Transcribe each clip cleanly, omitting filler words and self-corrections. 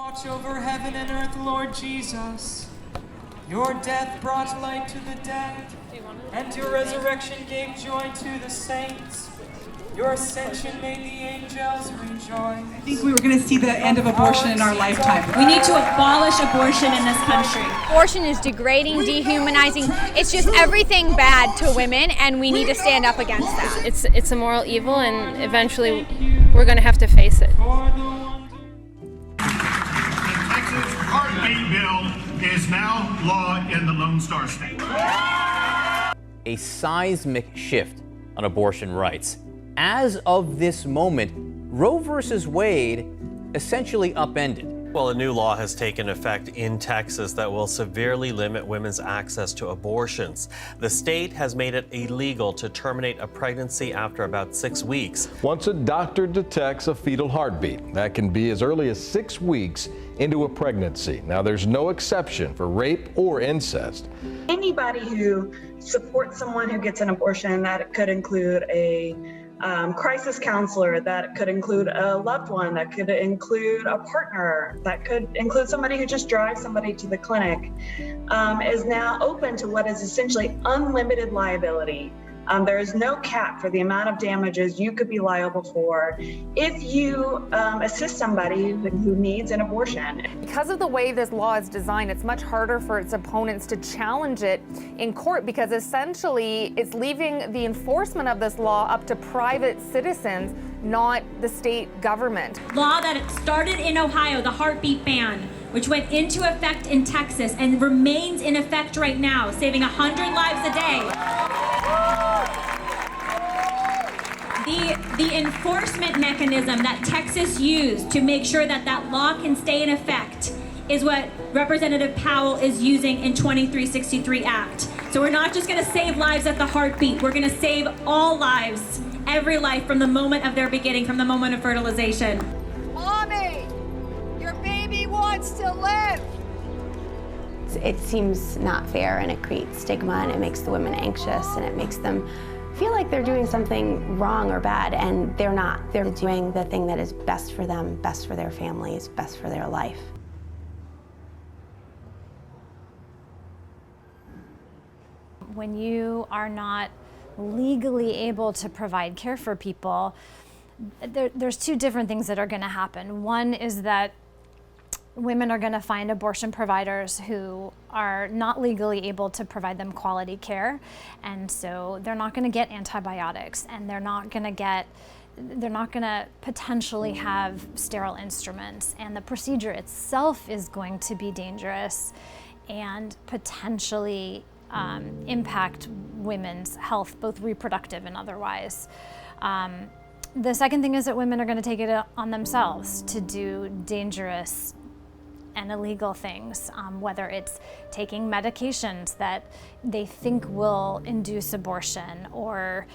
Watch over heaven and earth, Lord Jesus. Your death brought light to the dead, and your resurrection gave joy to the saints. Your ascension made the angels rejoice. I think we were going to see the end of abortion in our lifetime. We need to abolish abortion in this country. Abortion is degrading, dehumanizing. It's just everything bad to women, and we need to stand up against that. It's a moral evil, and eventually we're going to have to face it. The Texas heartbeat bill is now law in the Lone Star State. A seismic shift on abortion rights. As of this moment, Roe versus Wade essentially upended. Well, a new law has taken effect in Texas that will severely limit women's access to abortions. The state has made it illegal to terminate a pregnancy after about 6 weeks. Once a doctor detects a fetal heartbeat, that can be as early as 6 weeks into a pregnancy. Now, there's no exception for rape or incest. Anybody who supports someone who gets an abortion, that could include a crisis counselor, that could include a loved one, that could include a partner, that could include somebody who just drives somebody to the clinic, is now open to what is essentially unlimited liability. There is no cap for the amount of damages you could be liable for if you assist somebody who needs an abortion. Because of the way this law is designed, it's much harder for its opponents to challenge it in court, because essentially it's leaving the enforcement of this law up to private citizens, not the state government. Law that started in Ohio, the heartbeat ban, which went into effect in Texas and remains in effect right now, saving 100 lives a day. The enforcement mechanism that Texas used to make sure that that law can stay in effect is what Representative Powell is using in 2363 Act. So we're not just going to save lives at the heartbeat, we're going to save all lives, every life from the moment of their beginning, from the moment of fertilization. Mommy, your baby wants to live. It seems not fair, and it creates stigma, and it makes the women anxious, and it makes them feel like they're doing something wrong or bad, and they're not. They're doing the thing that is best for them, best for their families, best for their life. When you are not legally able to provide care for people, there's two different things that are going to happen. One is that women are going to find abortion providers who are not legally able to provide them quality care, and so they're not going to get antibiotics, and they're not going to potentially have sterile instruments, and the procedure itself is going to be dangerous and potentially impact women's health, both reproductive and otherwise. The second thing is that women are going to take it on themselves to do dangerous and illegal things, whether it's taking medications that they think will induce abortion, or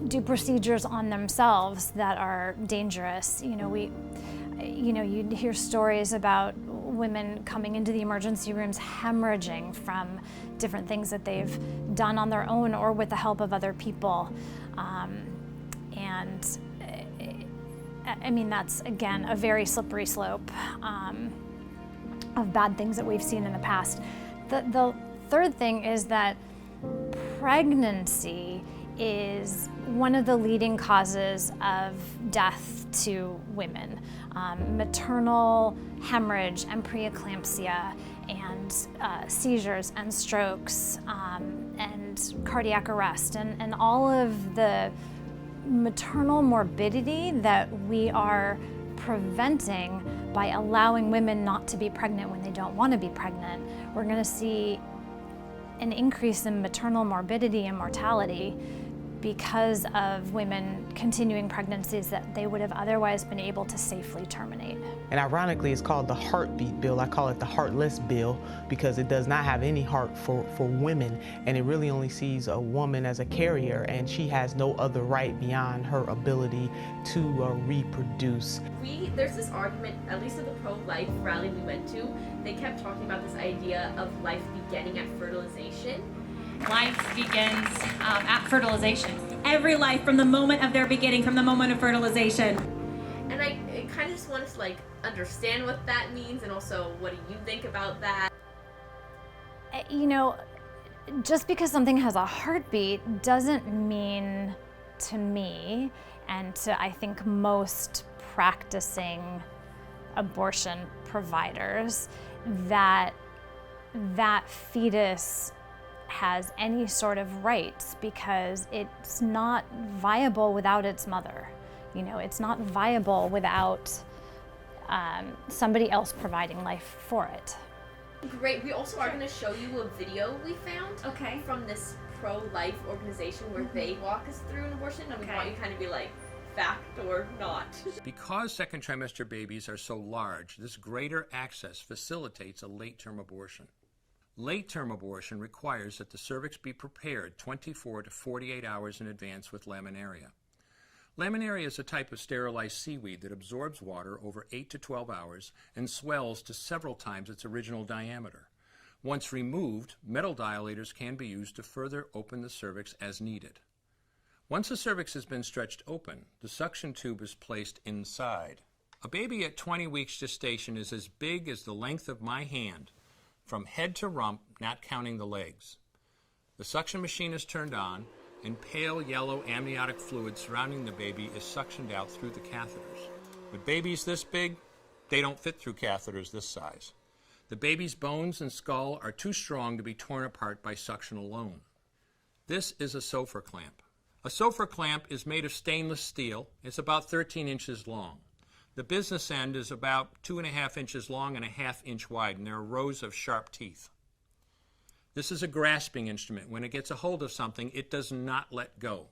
do procedures on themselves that are dangerous. You'd hear stories about women coming into the emergency rooms hemorrhaging from different things that they've done on their own or with the help of other people. That's, again, a very slippery slope of bad things that we've seen in the past. The third thing is that pregnancy is one of the leading causes of death to women. Maternal hemorrhage and preeclampsia and seizures and strokes and cardiac arrest and all of the maternal morbidity that we are preventing by allowing women not to be pregnant when they don't want to be pregnant. We're going to see an increase in maternal morbidity and mortality because of women continuing pregnancies that they would have otherwise been able to safely terminate. And ironically, it's called the heartbeat bill. I call it the heartless bill because it does not have any heart for women, and it really only sees a woman as a carrier, and she has no other right beyond her ability to reproduce. There's this argument, at least at the pro-life rally we went to, they kept talking about this idea of life beginning at fertilization. Life begins at fertilization. Every life from the moment of their beginning, from the moment of fertilization. And I kind of just want to understand what that means, and also what do you think about that? You know, just because something has a heartbeat doesn't mean to me and to, I think, most practicing abortion providers that that fetus has any sort of rights, because it's not viable without its mother. You know, it's not viable without somebody else providing life for it. Great. We also are going to show you a video we found from this pro-life organization where they walk us through an abortion, and we want you to kind of be like, fact or not. Because second trimester babies are so large, this greater access facilitates a late-term abortion. Late-term abortion requires that the cervix be prepared 24 to 48 hours in advance with laminaria. Laminaria is a type of sterilized seaweed that absorbs water over 8 to 12 hours and swells to several times its original diameter. Once removed, metal dilators can be used to further open the cervix as needed. Once the cervix has been stretched open, the suction tube is placed inside. A baby at 20 weeks gestation is as big as the length of my hand, from head to rump, not counting the legs. The suction machine is turned on, and pale yellow amniotic fluid surrounding the baby is suctioned out through the catheters. With babies this big, they don't fit through catheters this size. The baby's bones and skull are too strong to be torn apart by suction alone. This is a Sofer clamp. A Sofer clamp is made of stainless steel. It's about 13 inches long. The business end is about 2.5 inches long and a 1/2 inch wide, and there are rows of sharp teeth. This is a grasping instrument. When it gets a hold of something, it does not let go.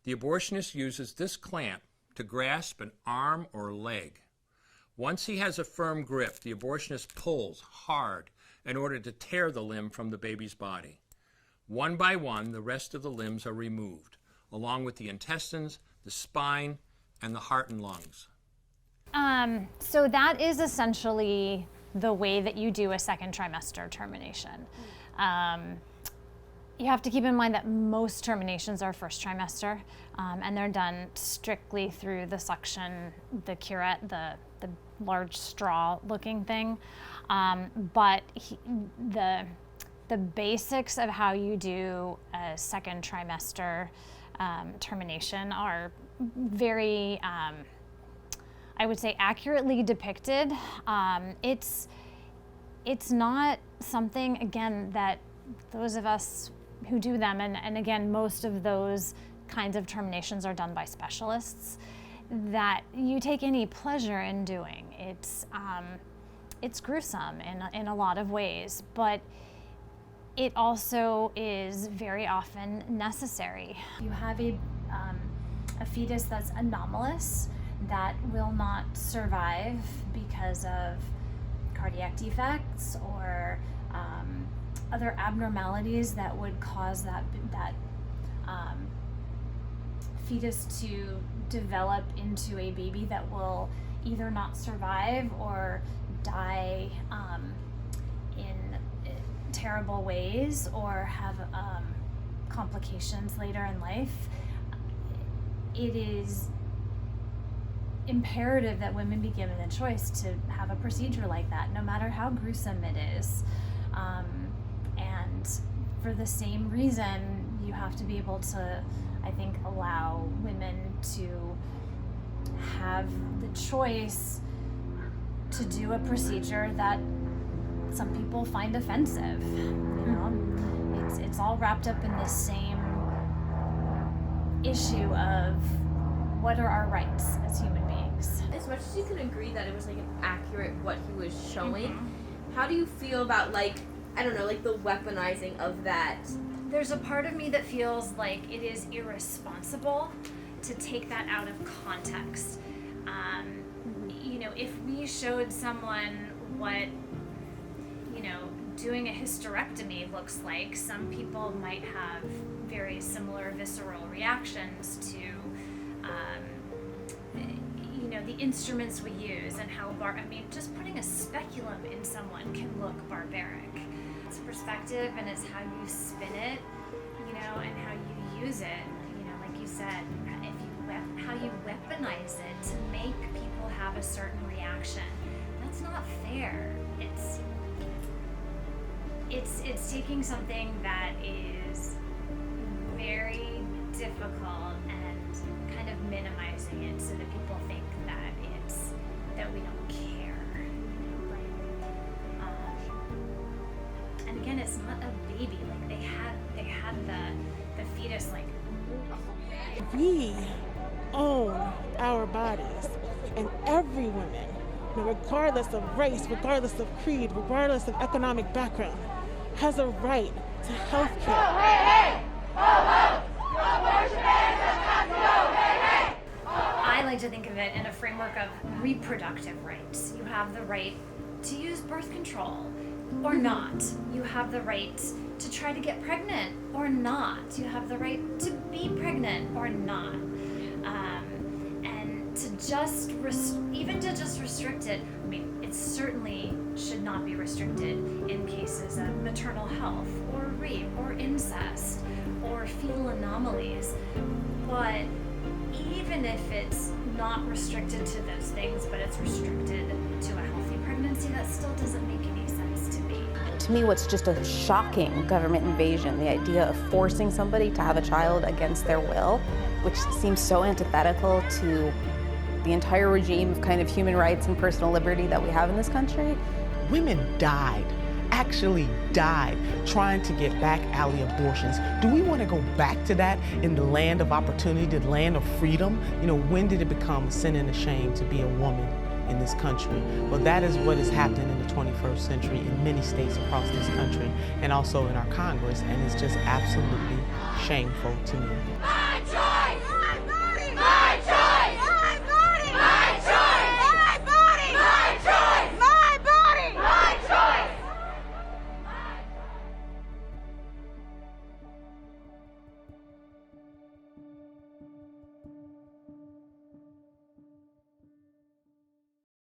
The abortionist uses this clamp to grasp an arm or leg. Once he has a firm grip, the abortionist pulls hard in order to tear the limb from the baby's body. One by one, the rest of the limbs are removed, along with the intestines, the spine, and the heart and lungs. So that is essentially the way that you do a second trimester termination. You have to keep in mind that most terminations are first trimester, and they're done strictly through the suction, the curette, the large straw-looking thing. But the basics of how you do a second trimester termination are very, I would say, accurately depicted. It's not something, again, that those of us who do them, and again, most of those kinds of terminations are done by specialists, that you take any pleasure in doing. It's gruesome in a lot of ways, but it also is very often necessary. You have a fetus that's anomalous, that will not survive because of cardiac defects or other abnormalities that would cause that fetus to develop into a baby that will either not survive or die in terrible ways or have complications later in life. It is imperative that women be given the choice to have a procedure like that, no matter how gruesome it is. And for the same reason, you have to be able to, I think, allow women to have the choice to do a procedure that some people find offensive. You know, it's all wrapped up in this same issue of what are our rights as human beings. As much as you can agree that it was like an accurate what he was showing, how do you feel about, like, I don't know, like the weaponizing of that? There's a part of me that feels like it is irresponsible to take that out of context. You know, if we showed someone what, you know, doing a hysterectomy looks like, some people might have very similar visceral reactions to, you know, the instruments we use and how, just putting a speculum in someone can look barbaric. It's perspective and it's how you spin it, you know, and how you use it, you know, like you said, how you weaponize it to make people will have a certain reaction. That's not fair. It's taking something that is very difficult and kind of minimizing it so that people think that we don't care. And again, it's not a baby. Like they had the fetus like. We own our bodies, and every woman, regardless of race, regardless of creed, regardless of economic background, has a right to health care. I like to think of it in a framework of reproductive rights. You have the right to use birth control or not. You have the right to try to get pregnant or not. You have the right to be pregnant or not. And to just restrict it, I mean, it certainly should not be restricted in cases of maternal health or rape or incest or fetal anomalies. But even if it's not restricted to those things, but it's restricted to a healthy pregnancy, that still doesn't make any sense to me. To me, what's just a shocking government invasion, the idea of forcing somebody to have a child against their will, which seems so antithetical to the entire regime of kind of human rights and personal liberty that we have in this country. Women actually died trying to get back alley abortions. Do we want to go back to that in the land of opportunity, the land of freedom? You know, when did it become a sin and a shame to be a woman in this country? Well, that is what is happening in the 21st century in many states across this country and also in our Congress, and it's just absolutely shameful to me.